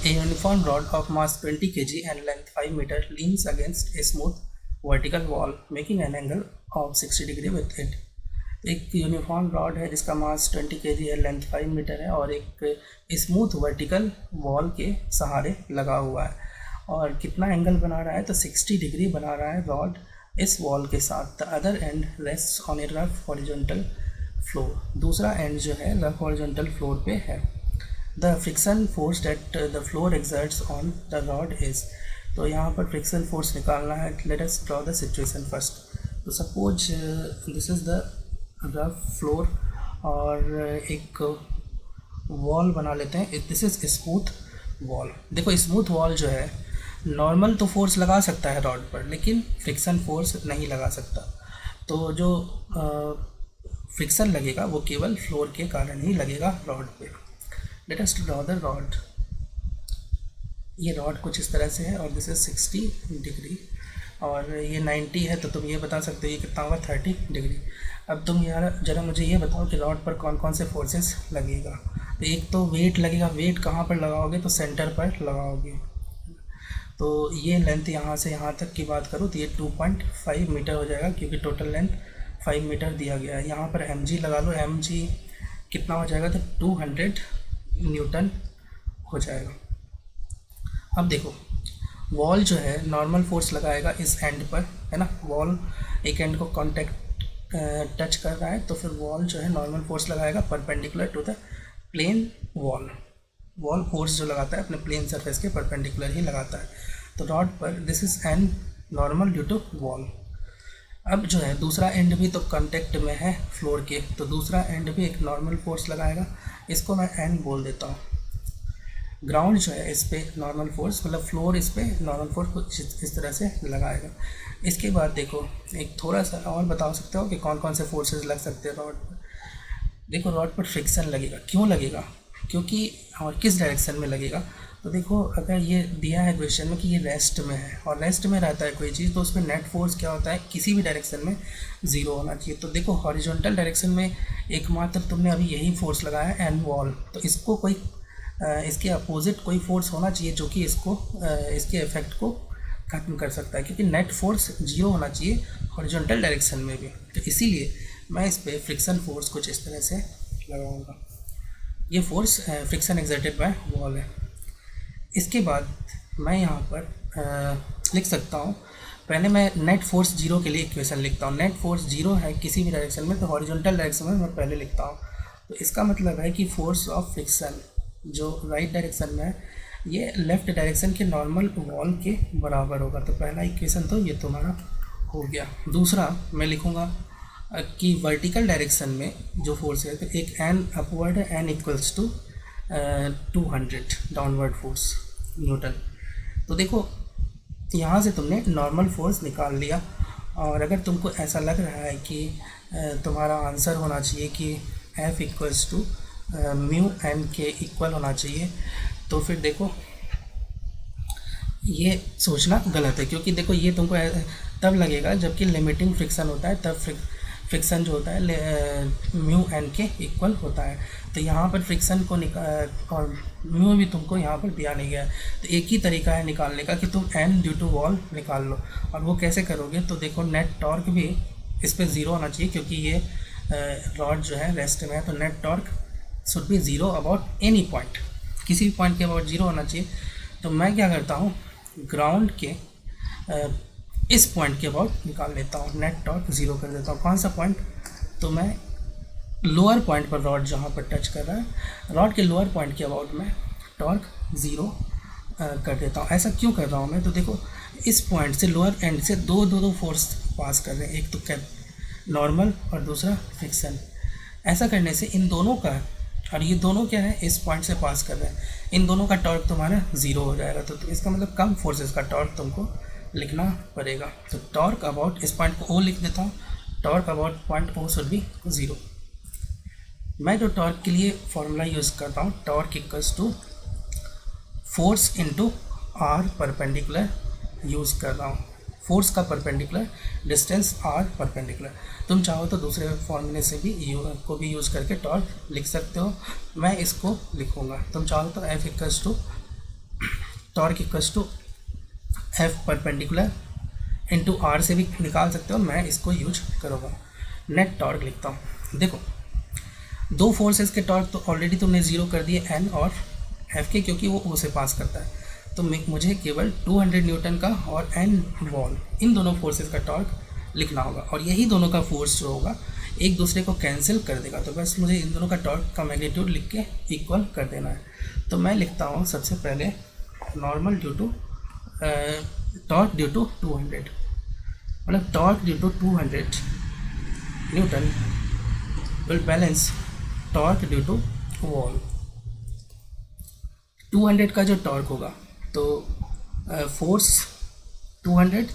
A uniform rod of mass 20 kg and length 5 meter leans against a smooth vertical wall, making an angle of 60 degree with it. एक uniform rod है जिसका मास 20 kg है, length 5 metre है और एक smooth vertical wall के सहारे लगा हुआ है। और कितना एंगल बना रहा है तो 60 डिग्री बना रहा है रॉड इस वॉल के साथ। The other end rest on a rough horizontal floor, दूसरा एंड जो है रफ हॉरिजॉन्टल फ्लोर पे है। The friction force that the floor exerts on the rod is, तो यहाँ पर फ्रिक्शन फोर्स निकालना है। Let us draw the situation first. तो suppose this is the rough floor और एक वॉल बना लेते हैं। This is smooth wall. देखो स्मूथ वॉल जो है नॉर्मल तो फोर्स लगा सकता है रॉड पर, लेकिन फ्रिक्शन फोर्स नहीं लगा सकता। तो जो फ्रिक्शन लगेगा वो केवल फ्लोर के कारण ही लगेगा रॉड पे। Late us draw the rod. ये रॉड कुछ इस तरह से है और दिस इज 60 डिग्री और ये 90 है, तो तुम ये बता सकते हो ये कितना होगा 30 डिग्री। अब तुम यार जरा मुझे ये बताओ कि रॉड पर कौन कौन से फोर्सेस लगेगा। तो एक तो वेट लगेगा। वेट कहाँ पर लगाओगे तो सेंटर पर लगाओगे। तो ये लेंथ यहाँ से यहाँ तक की बात करूँ तो ये 2.5 मीटर हो जाएगा, क्योंकि टोटल लेंथ 5 मीटर दिया गया है। यहाँ पर mg लगा लो। mg कितना हो जाएगा तो 200 न्यूटन हो जाएगा। अब देखो वॉल जो है नॉर्मल फोर्स लगाएगा इस एंड पर, है ना। वॉल एक एंड को कॉन्टेक्ट टच कर रहा है, तो फिर वॉल जो है नॉर्मल फोर्स लगाएगा perpendicular to the plane wall. Wall force जो लगाता है अपने प्लेन सरफेस के परपेंडिकुलर ही लगाता है। तो रॉड पर this is N normal due to wall. अब जो है दूसरा एंड भी तो कांटेक्ट में है फ्लोर के, तो दूसरा एंड भी एक नॉर्मल फोर्स लगाएगा। इसको मैं एन बोल देता हूँ। ग्राउंड जो है इस पर नॉर्मल फोर्स, मतलब फ्लोर इस पर नॉर्मल फोर्स कुछ इस तरह से लगाएगा। इसके बाद देखो एक थोड़ा सा और बता सकते हो कि कौन कौन से फोर्सेस लग सकते हैं रॉड पर। देखो रॉड पर फ्रिक्शन लगेगा। क्यों लगेगा, क्योंकि और किस डायरेक्शन में लगेगा। तो देखो अगर ये दिया है क्वेश्चन में कि ये रेस्ट में है और रेस्ट में रहता है कोई चीज़, तो उसमें नेट फोर्स क्या होता है किसी भी डायरेक्शन में 0 होना चाहिए। तो देखो हॉरिजॉन्टल डायरेक्शन में एकमात्र तुमने अभी यही फोर्स लगाया है एन वॉल, तो इसको कोई इसके अपोजिट कोई फोर्स होना चाहिए जो कि इसको इसके इफेक्ट को खत्म कर सकता है, क्योंकि नेट फोर्स 0 होना चाहिए हॉरिजॉन्टल डायरेक्शन में भी। तो इसीलिए मैं इस पर फ्रिक्शन फोर्स कुछ इस तरह से लगाऊंगा। ये force friction exerted by wall है। इसके बाद मैं यहाँ पर लिख सकता हूँ, पहले मैं नेट फोर्स 0 के लिए इक्वेशन लिखता हूँ। नेट फोर्स 0 है किसी भी डायरेक्शन में, तो हॉरिजॉन्टल डायरेक्शन में मैं पहले लिखता हूँ। तो इसका मतलब है कि फोर्स ऑफ फ्रिक्शन जो राइट डायरेक्शन में है ये लेफ़्ट डायरेक्शन के नॉर्मल वॉल के बराबर होगा। तो पहला इक्वेशन तो ये तुम्हारा हो गया। दूसरा मैं लिखूँगा कि वर्टिकल डायरेक्शन में जो फोर्स है तो एक एन अपवर्ड है, N equals to 200 downward force newton. तो देखो यहाँ से तुमने नॉर्मल फोर्स निकाल लिया, और अगर तुमको ऐसा लग रहा है कि तुम्हारा आंसर होना चाहिए कि F equals to mu N के इक्वल होना चाहिए, तो फिर देखो ये सोचना गलत है। क्योंकि देखो ये तुमको तब लगेगा जबकि लिमिटिंग फ्रिक्शन होता है, तब फ्रिक्शन जो होता है म्यू एन के इक्वल होता है। तो यहाँ पर फ्रिक्शन को और म्यू भी तुमको यहाँ पर दिया नहीं गया है। तो एक ही तरीका है निकालने का कि तुम एन ड्यू टू वॉल निकाल लो। और वो कैसे करोगे, तो देखो नेट टॉर्क भी इस पर 0 होना चाहिए, क्योंकि ये रॉड जो है रेस्ट में है। तो net torque should be 0 about any point, किसी भी पॉइंट के अबाउट 0 होना चाहिए। तो मैं क्या करता हूँ, ग्राउंड के इस पॉइंट के अबाउट निकाल लेता हूँ, नेट टॉर्क 0 कर देता हूँ। कौन सा पॉइंट, तो मैं लोअर पॉइंट पर रॉड जहाँ पर टच कर रहा है, रॉड के लोअर पॉइंट के अबाउट मैं टॉर्क 0 कर देता हूँ। ऐसा क्यों कर रहा हूँ मैं, तो देखो इस पॉइंट से लोअर एंड से दो फोर्स पास कर रहे हैं, एक तो नॉर्मल और दूसरा फ्रिक्शन। ऐसा करने से इन दोनों का, और ये दोनों क्या है इस पॉइंट से पास कर रहे हैं, इन दोनों का टॉर्क तुम्हारा 0 हो जाएगा। तो इसका मतलब कम फोर्सेस का टॉर्क तुमको लिखना पड़ेगा। तो टॉर्क अबाउट इस पॉइंट को O लिख देता हूँ, torque about point O should be 0। मैं जो टॉर्क के लिए फॉर्मूला यूज़ करता हूँ, torque equals to force into R perpendicular use कर रहा हूँ। फोर्स का परपेंडिकुलर, डिस्टेंस आर परपेंडिकुलर। तुम चाहो तो दूसरे फॉर्मूले से भी को भी यूज़ करके टॉर्क लिख सकते हो। मैं इसको लिखूँगा। तुम चाहो तो F equals to torque equals to F perpendicular into R से भी निकाल सकते हो, मैं इसको यूज करूँगा। नेट टॉर्क लिखता हूँ। देखो दो फोर्सेस के टॉर्क तो ऑलरेडी तुमने ज़ीरो कर दिए एन और एफ के, क्योंकि वो ओ से पास करता है। तो मुझे केवल 200 न्यूटन का और एन वॉल, इन दोनों फोर्सेस का टॉर्क लिखना होगा, और यही दोनों का फोर्स जो होगा एक दूसरे को कैंसिल कर देगा। तो बस मुझे इन दोनों का टॉर्क का मैग्नीट्यूड लिख के इक्वल कर देना है। तो मैं लिखता हूँ सबसे पहले normal due to torque due to 200, मतलब torque due to 200 newton will balance torque due to wall. 200 का जो टॉर्क होगा तो फोर्स 200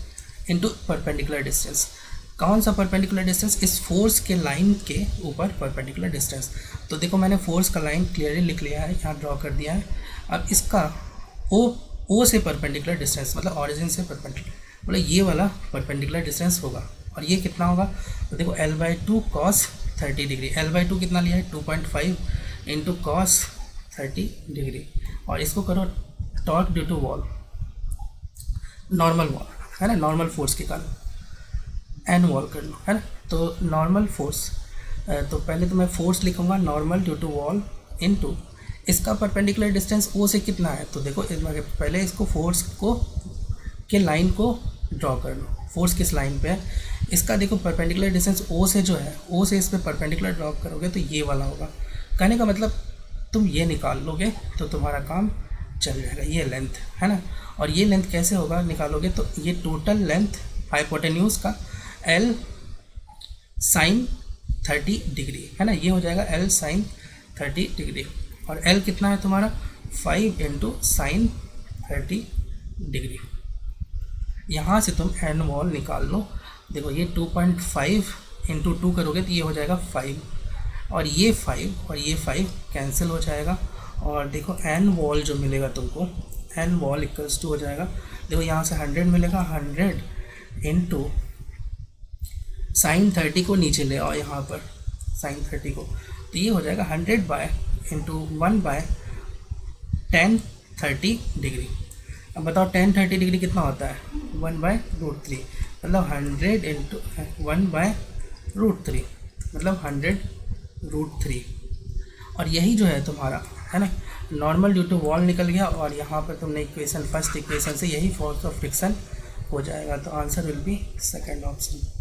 इंटू परपेंडिकुलर डिस्टेंस। कौन सा परपेंडिकुलर डिस्टेंस? इस फोर्स के लाइन के ऊपर परपेंडिकुलर डिस्टेंस। तो देखो मैंने फोर्स का लाइन क्लियरली लिख लिया है, यहाँ ड्रॉ कर दिया है। अब इसका ओ से परपेंडिकुलर डिस्टेंस, मतलब ऑरिजिन से परपेंडिकुलर, मतलब ये वाला परपेंडिकुलर डिस्टेंस होगा। और ये कितना होगा? तो देखो L/2 cos 30 डिग्री। L/2 कितना लिया है? 2.5 इंटू cos 30 डिग्री। और इसको करो torque due to wall, normal wall है ना, नॉर्मल फोर्स के कारण एन वॉल कर लो, है ना। तो नॉर्मल फोर्स, तो पहले तो मैं फोर्स लिखूँगा normal due to wall into इसका परपेंडिकुलर डिस्टेंस ओ से कितना है। तो देखो पहले इसको फोर्स को के लाइन को ड्रॉ कर लो, फोर्स किस लाइन पे है इसका। देखो परपेंडिकुलर डिस्टेंस ओ से जो है, ओ से इस पर परपेंडिकुलर ड्रॉ करोगे तो ये वाला होगा। कहने का मतलब तुम ये निकाल लोगे तो तुम्हारा काम चल जाएगा। ये लेंथ है ना, और ये लेंथ कैसे होगा निकालोगे? तो ये टोटल लेंथ हाइपोटेन्यूज का L sin 30 डिग्री है ना, ये हो जाएगा L sin 30 डिग्री। और L कितना है तुम्हारा? 5 इंटू साइन 30 डिग्री। यहाँ से तुम एन वॉल निकाल लो। देखो ये 2.5 इंटू 2 करोगे तो ये हो जाएगा 5, और ये 5 और ये 5 कैंसिल हो जाएगा। और देखो एन वॉल जो मिलेगा तुमको, एन वॉल इक्वल्स टू हो जाएगा, देखो यहाँ से 100 मिलेगा, 100 इंटू साइन 30 को नीचे ले आओ यहाँ पर, साइन 30 को, तो ये हो जाएगा 100 बाय इंटू 1/10 30 डिग्री। अब बताओ 10 30 डिग्री कितना होता है? 1/√3, मतलब 100 इंटू 1/√3, मतलब 100√3। और यही जो है तुम्हारा है ना, नॉर्मल ड्यू टू वॉल निकल गया। और यहाँ पर तुमने इक्वेशन, फर्स्ट इक्वेशन से यही फोर्स ऑफ फ्रिक्शन हो जाएगा। तो answer will be second option.